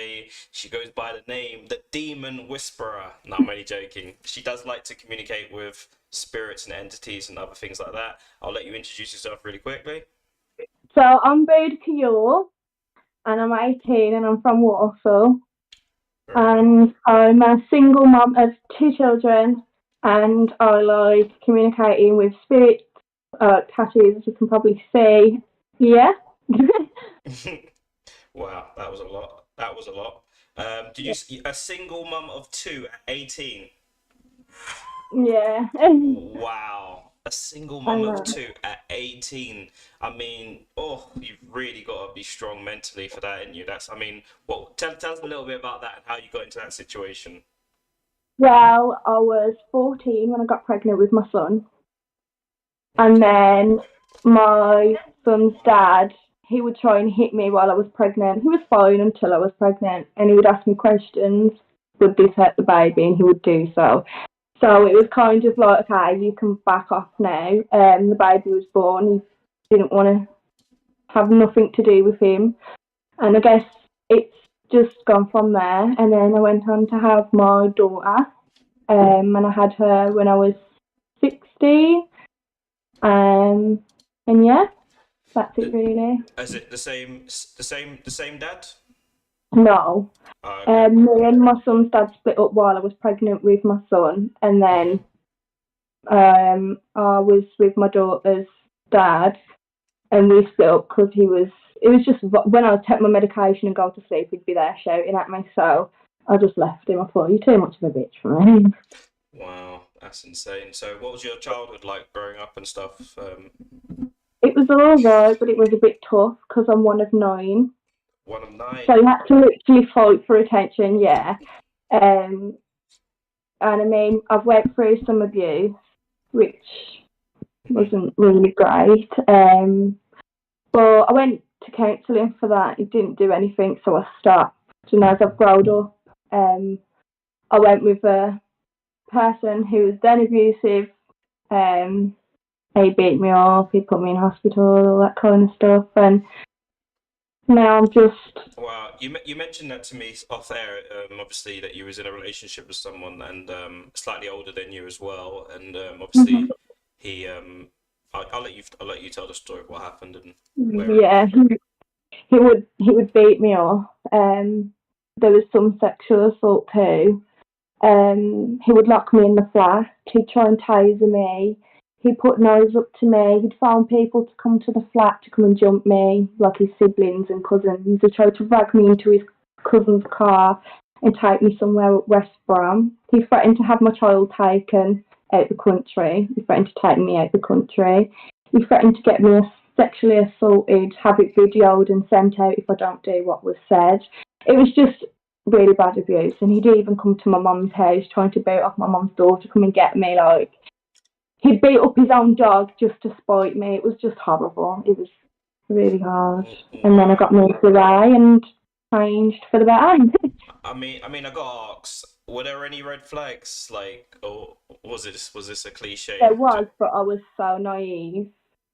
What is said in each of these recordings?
say she goes by the name the Demon Whisperer. No, I'm only joking. She does like to communicate with spirits and entities and other things like that. I'll let you introduce yourself really quickly. So I'm BRUDDC and I'm 18 and I'm from Warsaw Very good. and I'm a single mum of two children and I like communicating with spirits, tattoos as you can probably see. Yeah. Wow, that was a lot. That was a lot. Did you a single mum of two at 18? Yeah. Wow. A single I mum of know. two at 18. I mean, oh, you've really got to be strong mentally for that, in you. That's, I mean, well, tell us a little bit about that and how you got into that situation. Well, I was 14 when I got pregnant with my son. And Okay. then my son's dad, he would try and hit me while I was pregnant. He was fine until I was pregnant, and he would ask me questions. Would this hurt the baby? And he would do so. So it was kind of like, okay, you can back off now. The baby was born. He didn't want to have nothing to do with him. And I guess it's just gone from there. And then I went on to have my daughter, and I had her when I was 16. Um, and yeah, that's Uh, it really. Is it the same dad? No. Oh, okay. Me and my son's dad split up while I was pregnant with my son, and Hmm. then I was with my daughter's dad, and we split up because he was. It was just when I would take my medication and go to sleep, he'd be there shouting at me. So I just left him. I thought you're too much of a bitch for me. Wow, that's insane. So, what was your childhood like growing up and stuff? It was all right, but it was a bit tough because I'm one of nine, One of so nine. you had to literally fight for attention. Yeah. Um, and I mean, I've went through some abuse, which Hmm. wasn't really great. But I went to counselling for that. It didn't do anything, so I stopped. And as I've grown up, I went with a person who was then abusive. Um, he beat me up, he put me in hospital, all that kind of stuff. And now I'm just, Wow, you mentioned that to me off air. Obviously, that you was in a relationship with someone and slightly older than you as well, and obviously he I'll let you tell the story of what happened and where it. yeah, he would beat me up. There was some sexual assault too. He would lock me in the flat. He'd try and taser me. He put knives up to me. He'd found people to come to the flat to come and jump me, like his siblings and cousins. He tried to drag me into his cousin's car and take me somewhere at West Brom. He threatened to have my child taken out the country. He threatened to take me out the country. He threatened to get me sexually assaulted, have it videoed and sent out if I don't do what was said. It was just really bad abuse, and he'd even come to my mum's house trying to beat off my mum's door to come and get me. Like he'd beat up his own dog just to spite me. It was just horrible. It was really hard. And then I got Wow. moved away and changed for the better. I mean, I got asked, were there any red flags, like, or was this a There cliche? was, but I was so naive.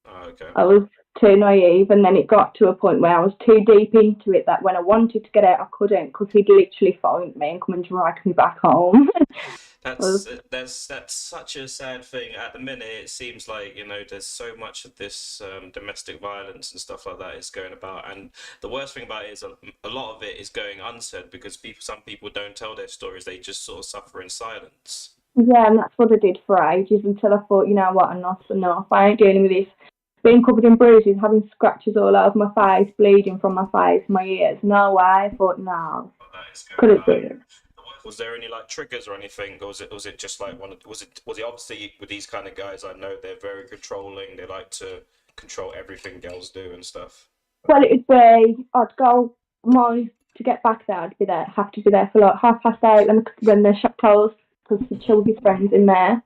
Oh, okay. I was too naive, and then it got to a point where I was too deep into it that when I wanted to get out, I couldn't because he'd literally find me and come and drag me back home. That's that's such a sad thing. At the minute, it seems like there's so much of this domestic violence and stuff like that is going about, and the worst thing about it is a lot of it is going unsaid because some people don't tell their stories. They just sort of suffer in silence. Yeah, and that's what I did for ages until I thought, you know what, enough's enough. I ain't dealing with this. Being covered in bruises, having scratches all over my face, bleeding from my face, my ears. No way. I thought, no, That is going couldn't about. do it. Was there any like triggers or anything, or was it just like was it obviously with these kind of guys? I know they're very controlling. They like to control everything girls do and stuff. Well, it'd be, I'd go, my, to get back there, I'd be there, have to be there for like 8:30 when the shop closed because the chill with his friends in there.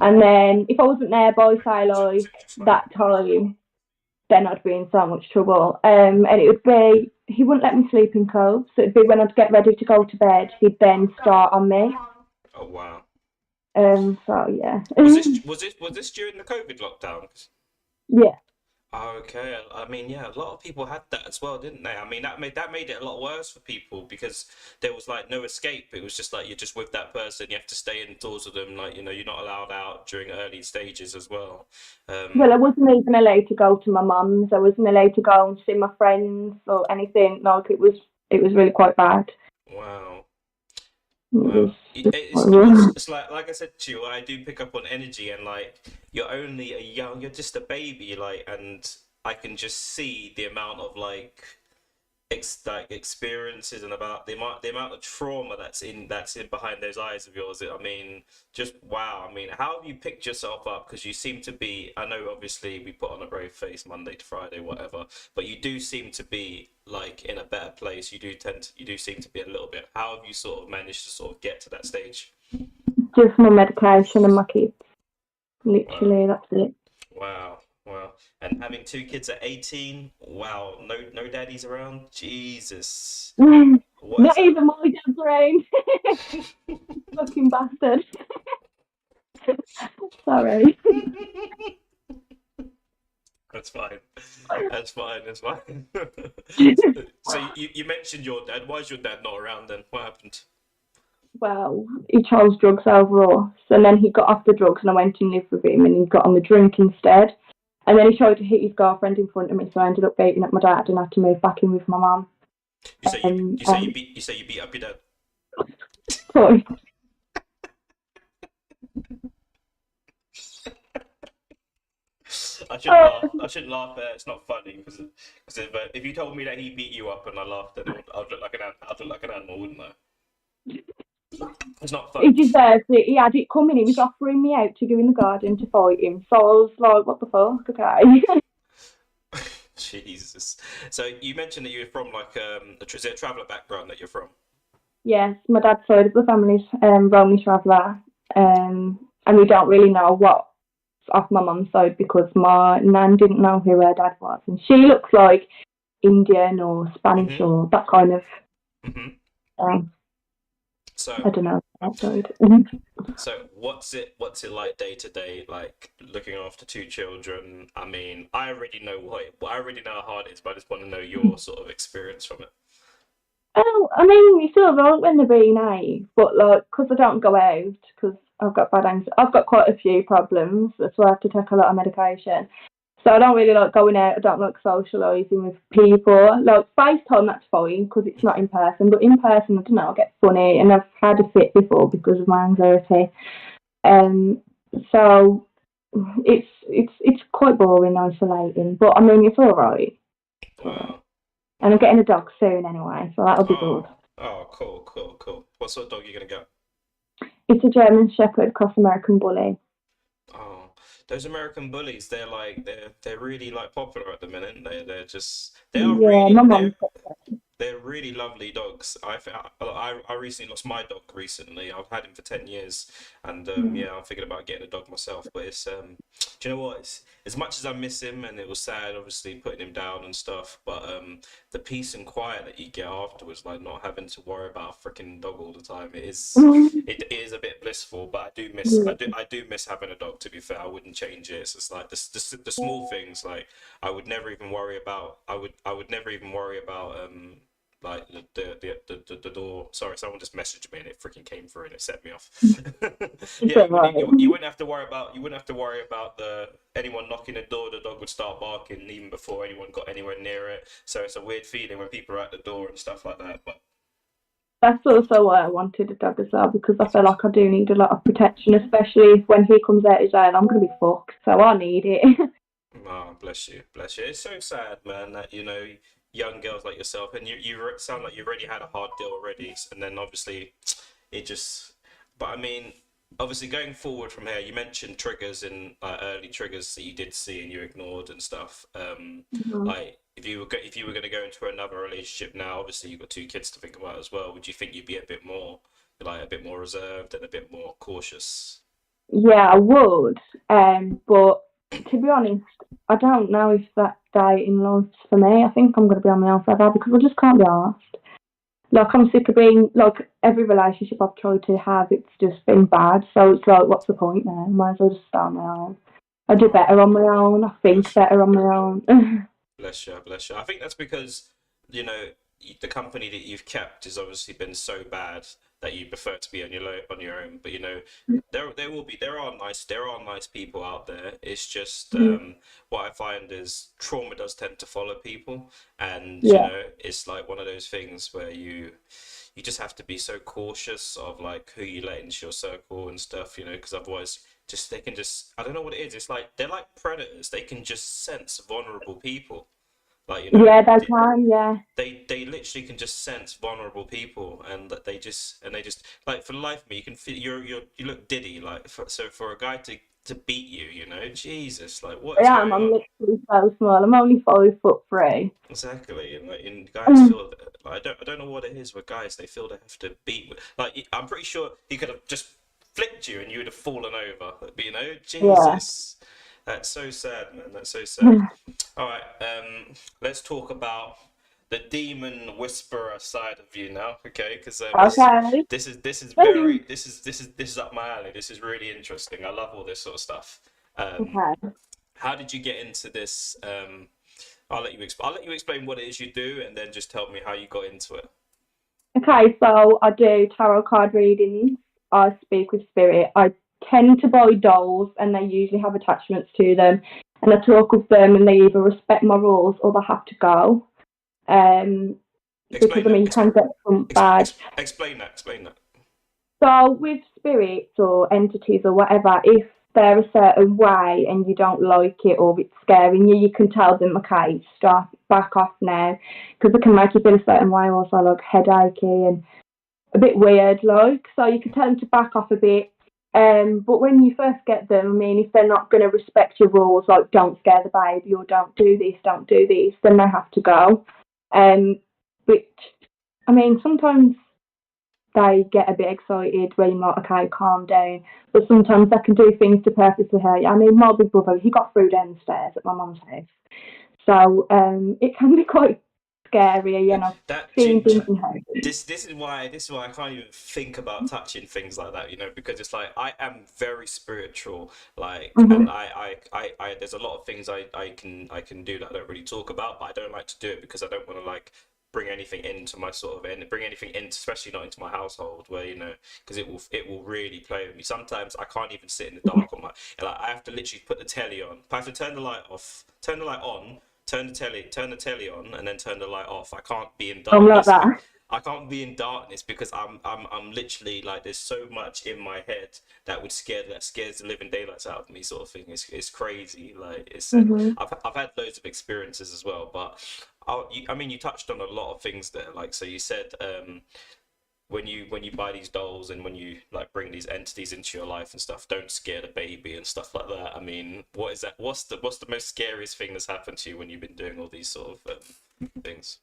And then if I wasn't there by, say, like that time, then I'd be in so much trouble. And it would be, he wouldn't let me sleep in clothes. So it'd be when I'd get ready to go to bed, he'd then start on me. Oh wow. So yeah. Was this during the COVID lockdown? Yeah. Okay, I mean, yeah, a lot of people had that as well, didn't they? I mean, that made it a lot worse for people because there was like no escape. It was just like you're just with that person. You have to stay indoors with them. Like, you're not allowed out during early stages as well. Well, I Um, wasn't even allowed to go to my mum's. I wasn't allowed to go and see my friends or anything. Like it was really quite bad. wow. It Wow. was It's horrible. it's like I said to you, I do pick up on energy and like you're just a baby, like, and I can just see the amount of like like experiences and about the amount of trauma that's in behind those eyes of yours. I mean, just wow. I mean, how have you picked yourself up? Because you seem to be. I know, obviously, we put on a brave face Monday to Friday, whatever, but you do seem to be like in a better place. You do seem to be a little bit. How have you sort of managed to sort of get to that stage? Just my medication and my kids. Wow, Literally, that's it. wow, wow. And having two kids at 18, wow, no daddies around. Jesus, what is Not that? even my dad's around. Fucking bastard. Sorry. That's fine. That's fine. That's fine. So you mentioned your dad. Why is your dad not around then? What happened? Well, he chose drugs over us, and then he got off the drugs, and I went and lived with him, and he got on the drink instead. And then he tried to hit his girlfriend in front of me, so I ended up beating up my dad and had to move back in with my mum. You say you Um, you say you um, beat you say you beat up your dad. so I shouldn't laugh. I shouldn't laugh. It's not funny because if you told me that he beat you up and I laughed, then I'd look like I'd look like an animal, wouldn't I? It's not he funny. deserved it. He had it coming. He was offering me out to go in the garden to fight him. So I was like, what the fuck? Okay. Jesus. So you mentioned that you're from like is it a traveller background that you're from? Yes, my dad's side of the family's Romney traveller. And we don't really know what's off my mum's side because my nan didn't know who her dad was. And she looks like Indian or Spanish Mhm. or that kind of, Mhm. um, So I don't know, that side. So what's it like day to day, like looking after two children? I mean, I already know how hard it is, but I just want to know your sort of experience from it. Oh, I mean, you sort of like when they're being naive, but like, because I don't go out, because I've got bad anxiety, I've got quite a few problems, that's why I have to take a lot of medication. So I don't really like going out, I don't like socialising with people. Like FaceTime, that's fine, because it's not in person, but in person, I don't know, I get funny, and I've had a fit before because of my anxiety. Um, so it's quite boring, isolating, but I mean, it's all right. It's all right. Wow. And I'm Wow. getting a dog soon anyway, so that'll be good. Oh, cool, cool, cool. What sort of dog are you gonna get? It's a German Shepherd cross American Bully. Oh, those American bullies, they're really like popular at the minute. They are Yeah, my really mum's got they're really lovely dogs. I recently lost my dog recently. I've had him for 10 years, and yeah. yeah, I'm thinking about getting a dog myself. But do you know what? As much as I miss him, and it was sad, obviously putting him down and stuff. But the peace and quiet that you get afterwards, like not having to worry about a freaking dog all the time, it is a bit blissful. But Yeah. I do miss having a dog. To be fair, I wouldn't change it. It's just like the small things, like I would never even worry about. I would never even worry about like the door. Sorry, someone just messaged me and it freaking came through and it set me off. It's Yeah, alright. you wouldn't have to worry about the anyone knocking the door. The dog would start barking even before anyone got anywhere near it. So it's a weird feeling when people are at the door and stuff like that. But That's also why I wanted a dog as well, because I feel like I do need a lot of protection, especially if when he comes out his own, I'm going to be fucked, so I need it. oh, bless you, bless you. It's so sad, man, that young girls like yourself, and sound like you already had a hard deal already, and then obviously it just. But I mean, obviously going forward from here, you mentioned triggers and early triggers that you did see and you ignored and stuff. Like if you were going to go into another relationship now, obviously you've got two kids to think about as well. Would you think you'd be a bit more reserved and a bit more cautious? Yeah, I would, but to be honest, I don't know if that dating life's for me. I think I'm going to be on my own forever because I just can't be asked. Like, I'm sick of being, like, every relationship I've tried to have, it's just been bad. So it's like, what's the point now? Might as well just start my own. I do better on my own. I think Bless you. better on my own. Bless you, bless you. I think that's because, you know, the company that you've kept has obviously been so bad that you prefer to be on your own. But you know, there are nice people out there. It's just what I find is trauma does tend to follow people, and you Yeah, know, it's like one of those things where you just have to be so cautious of like who you let into your circle and stuff, you know, because otherwise just they can just I don't know what it is. It's like they're like predators. They can just sense vulnerable people. Like, you know, yeah, they can. Yeah, they literally can just sense vulnerable people, and that they just like for the life of me, you can feel you look diddy like so for a guy to beat you, you know, Jesus, like what I is am. going I'm on? literally so small. I'm only 5'3". Exactly, and guys feel that, like, I don't know what it is with guys. They feel they have to beat. Like I'm pretty sure he could have just flicked you and you would have fallen over. But, you know, Yeah. Jesus, that's so sad, man. That's so sad. All right, let's talk about the demon whisperer side of you now, okay? Because Okay. this is up my alley. This is really interesting. I love all this sort of stuff. Okay. How did you get into this? I'll let you explain what it is you do, and then just tell me how you got into it. Okay, so I do tarot card readings. I speak with spirit. I tend to buy dolls, and they usually have attachments to them. And I talk with them, and they either respect my rules or they have to go. Um, because Explain I that. mean, you can get some bad. Explain that. Explain that. So with spirits or entities or whatever, if they're a certain way and you don't like it or it's scaring you, you can tell them, okay, stop, back off now, because it can make you feel a certain way, also like headachy and a bit weird, like. So you can tell them to back off a bit. But when you first get them, I mean, if they're not going to respect your rules, like don't scare the baby or don't do this, then they have to go. Which, I mean, sometimes they get a bit excited where you're like, okay, calm down. But sometimes they can do things to purposely hurt you. I mean, my big brother, he got through down the stairs at my mum's house. So it can be quite scary, you know, That seeing things and hurting. this is why I can't even think about touching things like that, you know, because it's like I am very spiritual, like, and Mm-hmm. there's a lot of things I can do that I don't really talk about, but I don't like to do it because I don't want to like bring anything into my sort of and bring anything in, especially not into my household, where you know, because it will really play with me. Sometimes I can't even sit in the dark on my, like I have to literally put the telly on. I have to turn the light off, turn the light on, turn the telly on, and then turn the light off. I can't be in I'm like darkness. that. I can't be in darkness because I'm literally like there's so much in my head that scares the living daylights out of me, sort of thing. It's crazy. Like it's and Mm-hmm. I've had loads of experiences as well, but I mean you touched on a lot of things there. Like so you said when you buy these dolls and when you like bring these entities into your life and stuff, don't scare the baby and stuff like that. I mean, what is that? What's the most scariest thing that's happened to you when you've been doing all these sort of things?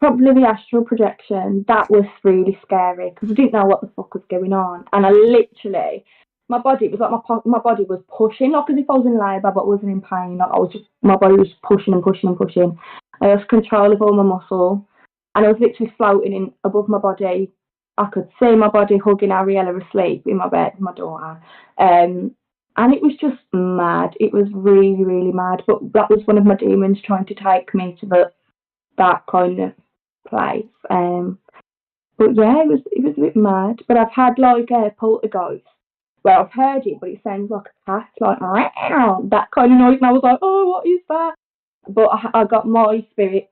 Probably the astral projection. That was really scary because I didn't know what the fuck was going on, and I literally, my body it was like my body was pushing, like as if I was in labour, but wasn't in pain. Like I was just my body was pushing and pushing and pushing. I lost control of all my muscle, and I was literally floating in above my body. I could see my body hugging Ariella asleep in my bed, my daughter. And it was just mad. It was really, really mad. But that was one of my demons trying to take me to that kind of place. But yeah, it was a bit mad. But I've had like a poltergeist where I've heard it, but it sounds like a cat, like "Meow," that kind of noise, and I was like, oh, what is that? But I got my spirit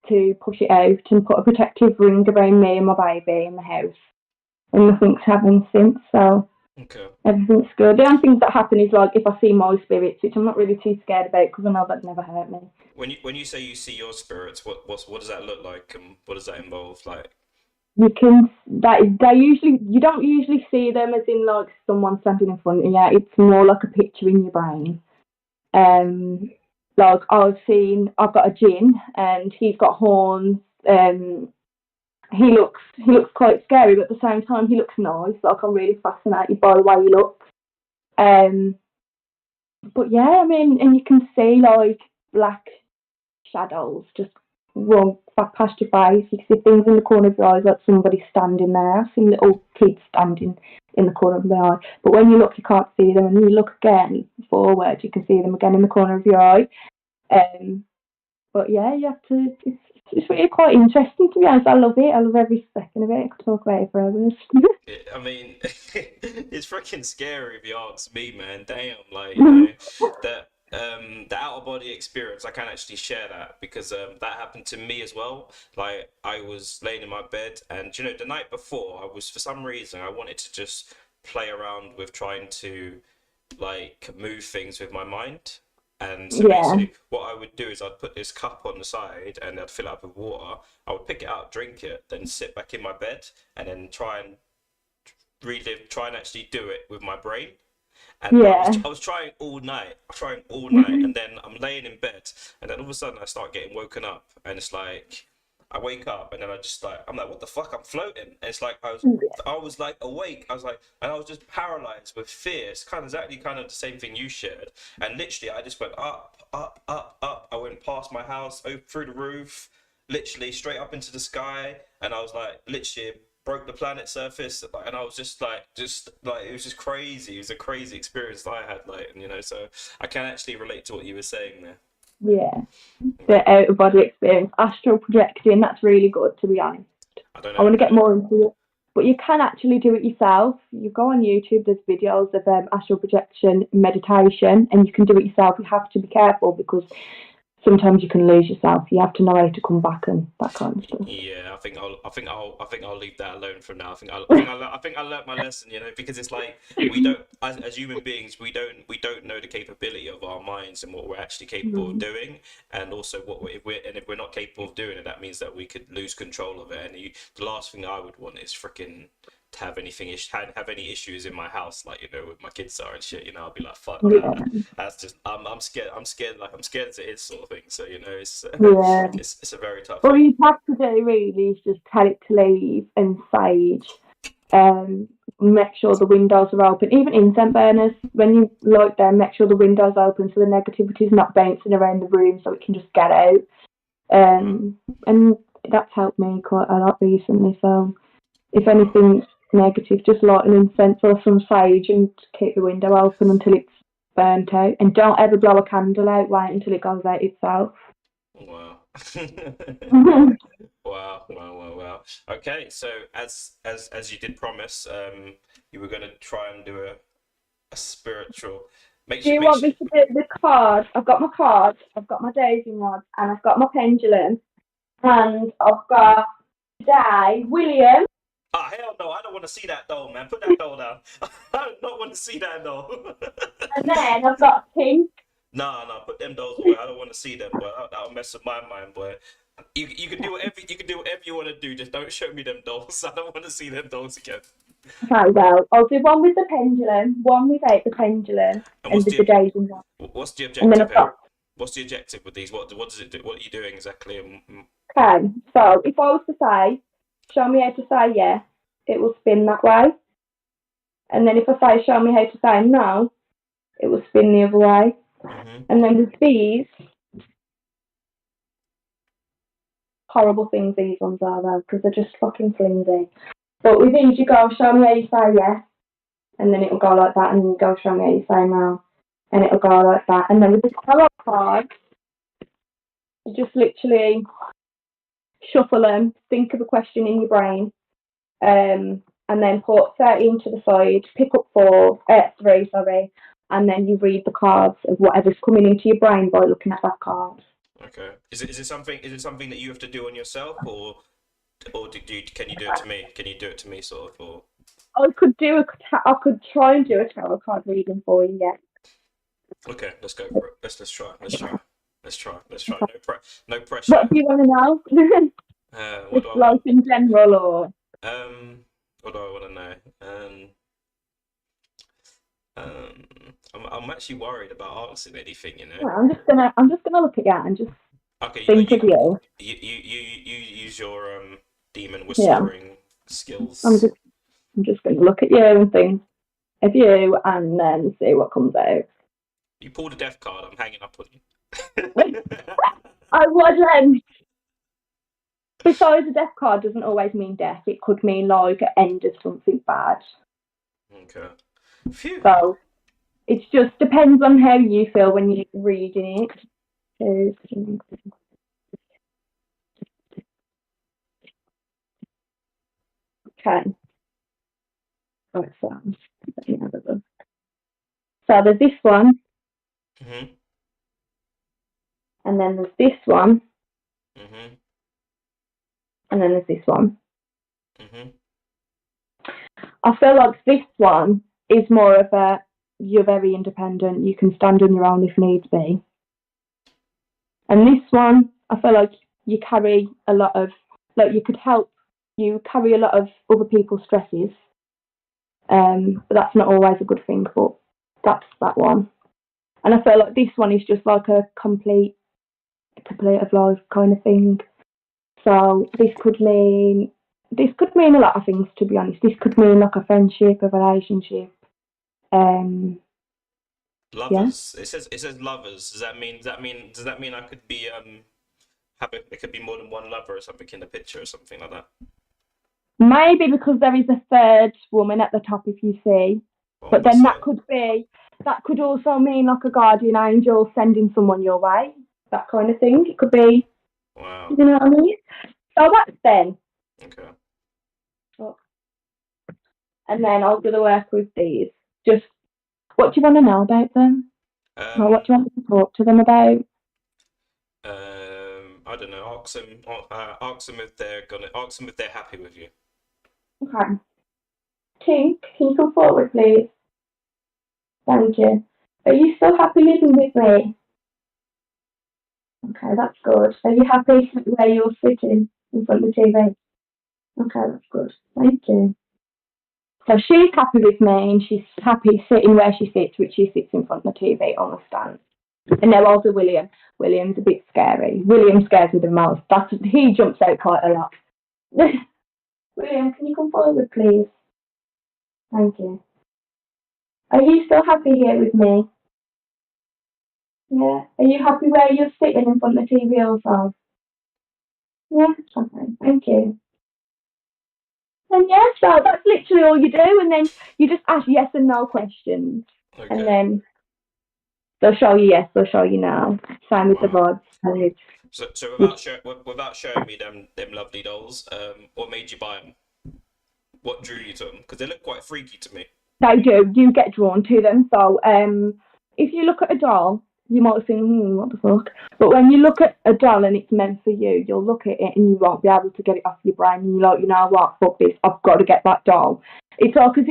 to push it out and put a protective ring around me and my baby in the house, and nothing's happened since. So Okay. everything's good. The only things that happen is like if I see my spirits, which I'm not really too scared about because I know that never hurt me. When you say you see your spirits, what does that look like, and what does that involve? Like, You can that they usually you don't usually see them as in like someone standing in front of you. It's more like a picture in your brain. Um, like I've got a gin and he's got horns. He looks quite scary, but at the same time he looks nice. Like I'm really fascinated by the way he looks. Um, but yeah, I mean, and you can see like black shadows just run back past your face. You can see things in the corner of your eyes, like somebody standing there. I've seen little kids standing in the corner of my eye. But when you look, you can't see them, and then you look again forward, you can see them again in the corner of your eye. But yeah, you have to. It's really quite interesting, to be honest. I love it. I love every second of it. I could talk about it for hours. I mean, it's freaking scary if you ask me, man. Damn, like, you know, that the out of body experience, I can actually share that because that happened to me as well. Like, I was laying in my bed, and you know, the night before, I was for some reason I wanted to just play around with trying to like move things with my mind. And so Yeah, basically, what I would do is I'd put this cup on the side and I'd fill it up with water. I would pick it up, drink it, then sit back in my bed, and then try and actually do it with my brain. And yeah. I was trying all night, and then I'm laying in bed, and then all of a sudden I start getting woken up, and it's like I wake up, and then I'm like, what the fuck? I'm floating. And it's like I was like awake. I was like, and I was just paralyzed with fear. It's kind of the same thing you shared, and literally I just went up, up, up, up. I went past my house, through the roof, literally straight up into the sky, and I was like, literally broke the planet surface, and I was just like it was just crazy. It was a crazy experience that I had, like, and, you know, so I can actually relate to what you were saying there. Yeah, the out of body experience, astral projecting. That's really good, to be honest. I don't I know. want to get more into it, but you can actually do it yourself. You go on YouTube. There's videos of astral projection meditation, and you can do it yourself. You have to be careful because sometimes you can lose yourself. You have to know how to come back and that kind of stuff. Yeah, I think I'll leave that alone for now. I think I learnt my lesson, you know, because it's like we don't, as human beings, we don't know the capability of our minds and what we're actually capable of doing, and also if we're not capable of doing it, that means that we could lose control of it. And the last thing I would want is freaking to have any issues in my house, like, you know, with my kids are and shit. You know, I'll be like, fuck that. Yeah, That's just I'm scared. I'm scared as it is, sort of thing. So, you know, it's yeah. it's a very tough All thing. you have to do really is just tell it to leave and sage. Make sure the windows are open. Even incense burners, when you light them, make sure the windows are open so the negativity is not bouncing around the room, so it can just get out. Wow. And that's helped me quite a lot recently. So if anything's negative, just light an incense or some sage and keep the window open until it's burnt out. And don't ever blow a candle out. Wait until it goes out itself. Wow. Wow. Okay, so as you did promise, you were gonna try and do a spiritual. Do you Make want sure. me to do the cards? I've got my cards, I've got my dowsing rod, and I've got my pendulum, and I've got today William, Ah, hell no! I don't want to see that doll, man. Put that doll down. I do not want to see that doll. and then I've got Pink. Nah, put them dolls away. I don't want to see them, boy. That'll mess with my mind, boy. You can do whatever you want to do. Just don't show me them dolls. I don't want to see them dolls again. Okay, well, I'll do one with the pendulum, one without the pendulum, And and with the dowsing rod. what's the And then objective I've here? got, What's the objective with these? What does it do? What are you doing exactly? okay, so if I was to say, show me how to say yes, it will spin that way. And then if I say, show me how to say no, it will spin the other way. Mhm. And then with these, horrible things these ones are though, because they're just fucking flimsy. But with these, you go, show me how you say yes, and then it'll go like that, and then you go, show me how you say no, and it'll go like that. And then with the tarot cards, you just literally shuffle them, think of a question in your brain, and then put 13 to the side, pick up three, sorry, and then you read the cards of whatever's coming into your brain by looking at that card. Okay. Is it something that you have to do on yourself, or can you do it to me? Can you do it to me, sort of, or? I could try and do a tarot card reading for you, yeah. Okay, let's go for it. Let's try. No pressure. What do you want to know? What do Just I want? life in general, or What do I want to know? I'm actually worried about asking anything, you know. well, I'm just gonna look at you and just Okay, think of you. you use your demon Yeah, whispering I'm skills. just I'm just gonna look at you and think of you, and then see what comes out. You pulled a death card. I'm hanging up on Like, you. I wouldn't. Besides, a death card doesn't always mean death. It could mean like an end of something bad. Okay. Phew. So it just depends on how you feel when you're reading it. Okay. Right, so let me have a look. So there's this one, Mhm. and then there's this one, Mhm. and then there's this one. Mhm. I feel like this one is more of a you're very independent, you can stand on your own if needs be. And this one, I feel like you carry a lot of, like you could help, you carry a lot of other people's stresses. But that's not always a good thing, but that's that one. And I feel like this one is just like a complete of life kind of thing. So this could mean a lot of things, to be honest. This could mean like a friendship, a relationship. Um, yeah. Lovers. It says lovers. Does that mean I could be it could be more than one lover or something in the picture or something like that? Maybe because there is a third woman at the top, if you see. Well, But then what's that? that could also mean like a guardian angel sending someone your way, that kind of thing. It could be, Wow. you know what I mean? So that's then. Okay. And then I'll do the work with these. Just what do you want to know about them? Or what Um. do you want me to talk to them about? I don't know. Ask them if they're happy with you. Okay. Tink, can you come forward, please? Thank you. Are you still happy living with me? Okay, that's good. Are you happy where you're sitting in front of the TV? Okay, that's good. Thank you. So she's happy with me and she's happy sitting where she sits, which she sits in front of the TV on the stand. And now also William. William's a bit scary. William scares me the most. He jumps out quite a lot. William, can you come forward, please? Thank you. Are you still happy here with me? Yeah. Are you happy where you're sitting in front of the TV also? Yeah. Okay. Thank you. And yeah, so that's literally all you do, and then you just ask yes and no questions, and Okay. then they'll show you yes, they'll show you no. Same with the Wow. vibes. So Which without showing me them lovely dolls, what made you buy them? What drew you to them? Because they look quite freaky to me. they do, you get drawn to them. So if you look at a doll, you might think, what the fuck? But when you look at a doll and it's meant for you, you'll look at it and you won't be able to get it off your brain. And you're like, you know what? Fuck this. I've got to get that doll. It's like as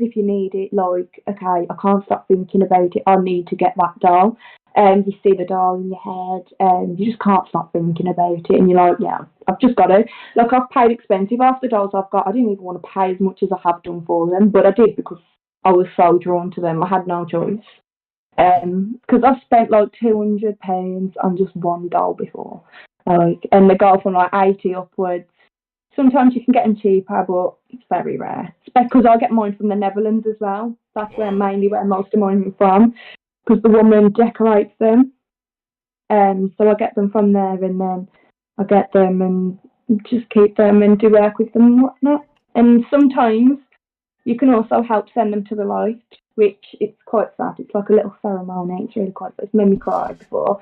if you need it. Like, okay, I can't stop thinking about it. I need to get that doll. And you see the doll in your head, and you just can't stop thinking about it. And you're like, yeah, I've just got to. Like, I've paid expensive. Half the dolls I've got, I didn't even want to pay as much as I have done for them, but I did because I was so drawn to them. I had no choice. Because I've spent like £200 on just one doll before, like, and they go from like 80 upwards. Sometimes you can get them cheaper, but it's very rare. It's because I get mine from the Netherlands as well. That's Wow. where most of mine are from, because the woman decorates them. So I get them from there, and then I get them and just keep them and do work with them and whatnot. And sometimes you can also help send them to the light, which it's quite sad. It's like a little ceremony. It's really quite sad. It's made me cry before.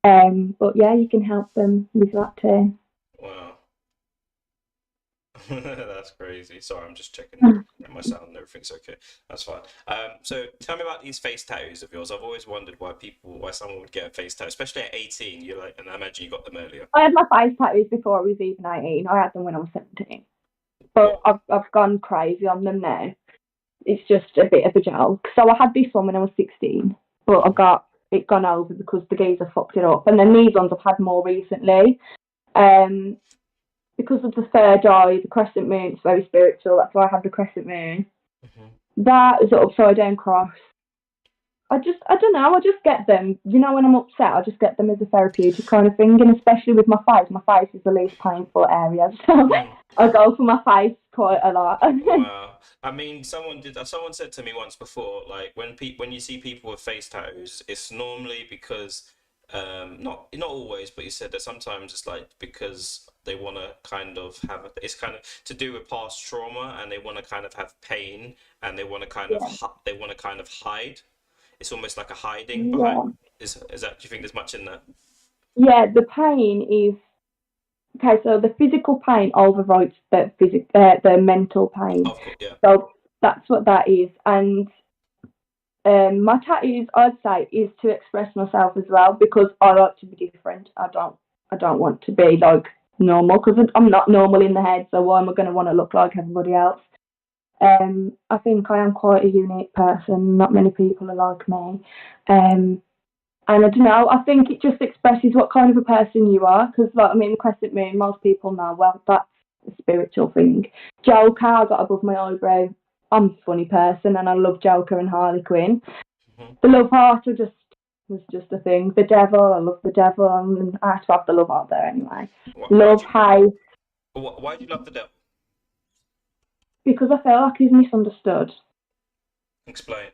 But yeah, you can help them with that too. Wow. That's crazy. Sorry, I'm just checking that my sound and everything's okay. That's fine. So tell me about these face tattoos of yours. I've always wondered why someone would get a face tattoo, especially at 18. You like, and I imagine you got them earlier. I had my face tattoos before I was even 18. I had them when I was 17. But What? I've gone crazy on them now. It's just a bit of a joke. So I had this one when I was 16, but I Mhm. got it gone over because the geezer fucked it up. And then these ones I've had more recently. Um, because of the third eye, the crescent moon, it's very spiritual. That's why I have the crescent moon. Mhm. That is an upside down cross. I don't know, I just get them. You know, when I'm upset, I just get them as a therapeutic kind of thing. And especially with my face, is the least painful area. So Mhm. I go for my face quite a lot. Wow. I mean, someone said to me once before, like when you see people with face tattoos, it's normally because not always, but you said that sometimes it's like because they want to kind of have it's kind of to do with past trauma, and they want to kind of have pain, and they want to kind of Yeah. they want to kind of hide. It's almost like a hiding behind. Yeah. Is that? Do you think there's much in that? Yeah, the pain is okay. So the physical pain overrides the mental pain. Of course, yeah. So that's what that is. And my tattoos, I'd say, is to express myself as well because I like to be different. I don't want to be like normal because I'm not normal in the head. So why am I going to want to look like everybody else? I think I am quite a unique person. Not many people are like me. And I don't know, I think it just expresses what kind of a person you are. Because, like, I mean, the crescent moon, most people know, well, that's a spiritual thing. Joker, I got above my eyebrow. I'm a funny person and I love Joker and Harley Quinn. Hmm. The love heart was just a thing. The devil, I love the devil, and I have to have the love out there anyway. Why Love, do you hate, why do you love the devil? because I feel like he's misunderstood. Explain.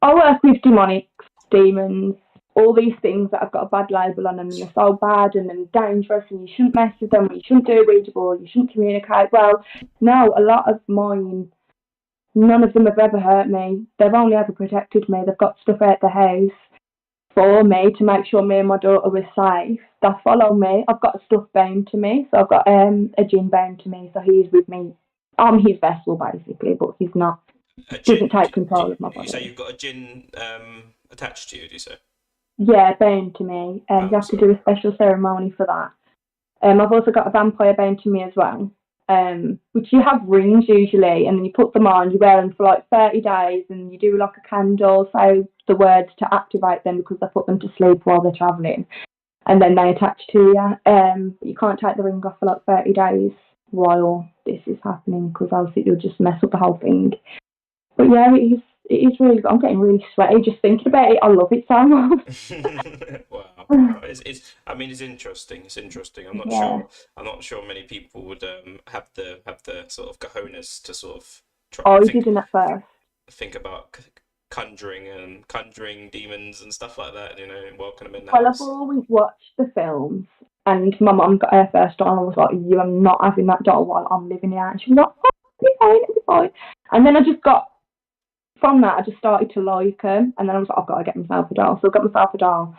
I work with demonics, demons, all these things that have got a bad label on them and they're so bad and they're dangerous and you shouldn't mess with them, you shouldn't do a Ouija board, you shouldn't communicate. Well, no, a lot of mine, none of them have ever hurt me. They've only ever protected me. They've got stuff out the house for me to make sure me and my daughter were safe. They follow me. I've got stuff bound to me. So I've got a jinn bound to me. So he's with me. I'm his vessel basically, but he's not. A Doesn't gin? take control of my You say body. you've got a gin attached to you? Do you say? Yeah, bound to me. You Oh, have to so do a special ceremony for that. I've also got a vampire bound to me as well. Which you have rings usually, and then you put them on. You wear them for like 30 days, and you do like a candle, say the words to activate them because they put them to sleep while they're travelling, and then they attach to you. You can't take the ring off for like 30 days while this is happening because obviously you'll just mess up the whole thing. But yeah, it is really. I'm getting really sweaty just thinking about it. I love it so much. wow, wow. I mean, it's interesting. It's interesting. I'm not Yeah. sure. I'm not sure many people would have the sort of cojones to sort of try I didn't at first. think about conjuring demons and stuff like that. You know, and welcome them in the Well, I've house. always watched the films, and my mum got her first doll, and I was like, "You are not having that doll while I'm living here." And she was like, "Oh, it'll be fine, it'll be fine." And then I just got from that, I just started to like them, and then I was like, "I've got to get myself a doll." So I got myself a doll,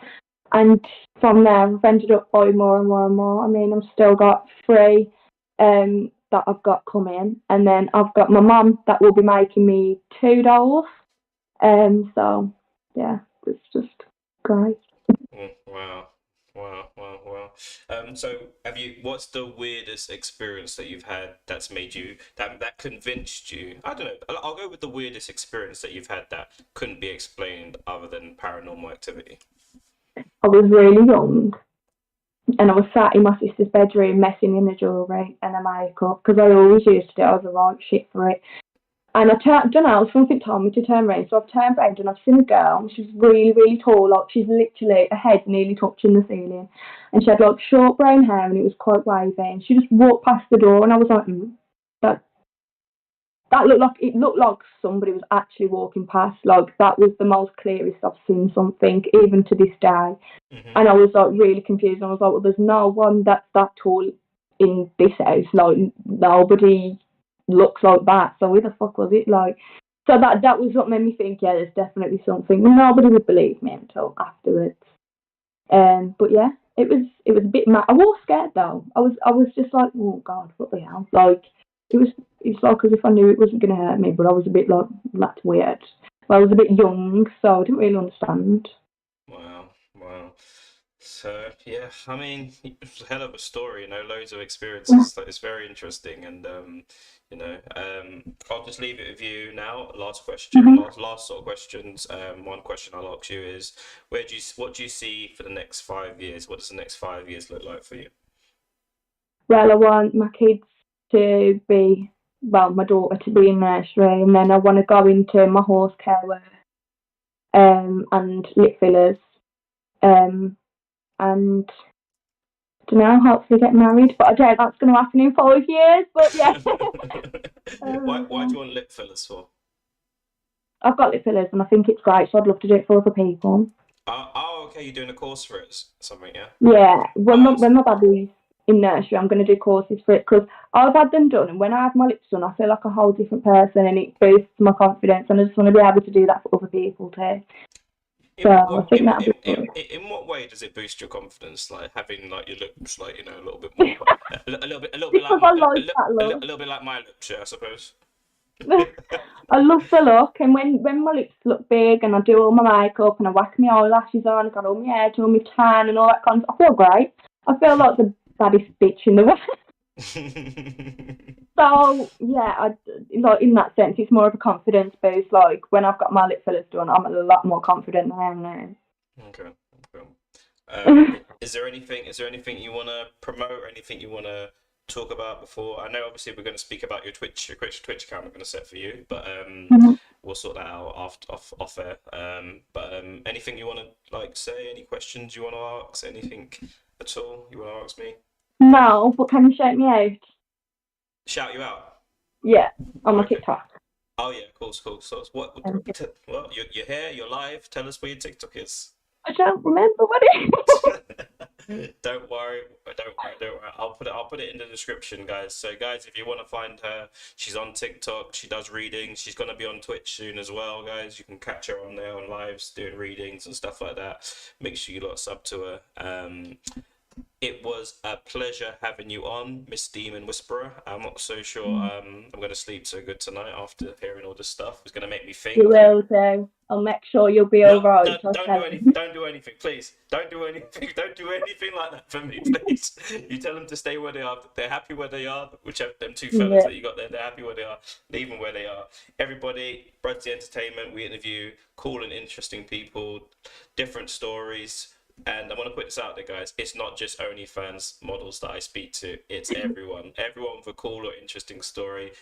and from there, I've ended up buying more and more and more. I mean, I've still got three that I've got coming, and then I've got my mum that will be making me two dolls. So yeah, it's just great. Mm, wow. Wow, wow, wow. So have you, what's the weirdest experience that you've had that's made you, that convinced you? I don't know. I'll go with the weirdest experience that you've had that couldn't be explained other than paranormal activity. I was really young, and I was sat in my sister's bedroom messing in the jewellery and her makeup because I always used to do it. I was a right shit for it. And don't know, something told me to turn around. So I've turned around and I've seen a girl. She's really, really tall. Like, she's literally, her head nearly touching the ceiling. And she had, like, short brown hair and it was quite wavy. And she just walked past the door and I was like, that, it looked like somebody was actually walking past. Like, that was the most clearest I've seen something, even to this day. Hmm. And I was, like, really confused. And I was like, well, there's no one that's that tall in this house. Like, nobody looks like that. So who the fuck was it? Like, so that was what made me think, yeah, there's definitely something. Nobody would believe me until afterwards. But yeah, it was a bit mad. I was scared though. I was just like, oh god, what the hell? Like, it's like as if I knew it wasn't gonna hurt me, but I was a bit like, that's weird. Well, I was a bit young, so I didn't really understand. Wow, wow. So yeah, I mean, it's a hell of a story, you know, loads of experiences. Like, it's very interesting, and I'll just leave it with you now. Last question, Mm-hmm. last sort of questions. One question I'll ask you is, what do you see for the next 5 years? What does the next 5 years look like for you? Well, I want my kids to be, well, my daughter to be in nursery, and then I want to go into my horse care work, and lip fillers, um, and don't know, hopefully get married. But I doubt that's going to happen in 5 years. But yeah, Why do you um, want lip fillers for? I've got lip fillers, and I think it's great, so I'd love to do it for other people. Oh, okay, you're doing a course for it, something, yeah. Yeah, Uh, when my babies in nursery. I'm going to do courses for it because I've had them done, and when I have my lips done, I feel like a whole different person, and it boosts my confidence. And I just want to be able to do that for other people too. So In what I way, think that'll be good. in what way does it boost your confidence? Like having like your lips, like you know, a little bit more, a little bit like Because my, I like that look. a little bit like my lips, yeah, I suppose. I love the look, and when my lips look big, and I do all my makeup, and I whack my eyelashes on, I got all my hair done, my tan, and all that kind of stuff, I feel great. I feel like the baddest bitch in the world. So yeah, I like in that sense, it's more of a confidence boost. Like when I've got my lip fillers done, I'm a lot more confident than I am now. Okay. Okay. Is there anything you want to promote or anything you want to talk about before? I know obviously we're going to speak about your Twitch account I'm going to set for you, but we'll sort that out off air. But anything you want to like say? Any questions you want to ask? Anything at all you want to ask me? No, but can you shout me out? Shout you out. Yeah, on my Okay. TikTok. Oh yeah, cool. So well, you're here, you're live. Tell us where your TikTok is. I don't remember what it is. Don't worry. I'll put it in the description, guys. So guys, if you want to find her, she's on TikTok, she does readings, she's gonna be on Twitch soon as well, guys. You can catch her on there on lives doing readings and stuff like that. Make sure you lot sub to her. It was a pleasure having you on, Miss Demon Whisperer. I'm not so sure I'm going to sleep so good tonight after hearing all this stuff. It's going to make me think. You will do. I'll make sure you'll be No, alright. don't do anything. Don't do anything, please. Don't do anything. Don't do anything like that for me, please. You tell them to stay where they are. They're happy where they are. Whichever them two fellas Yeah. that you got there, they're happy where they are. Leave them where they are. Everybody, BRUDDC Entertainment. We interview cool and interesting people, different stories. And I want to put this out there, guys. It's not just OnlyFans models that I speak to. It's everyone. Everyone with a cool or interesting story.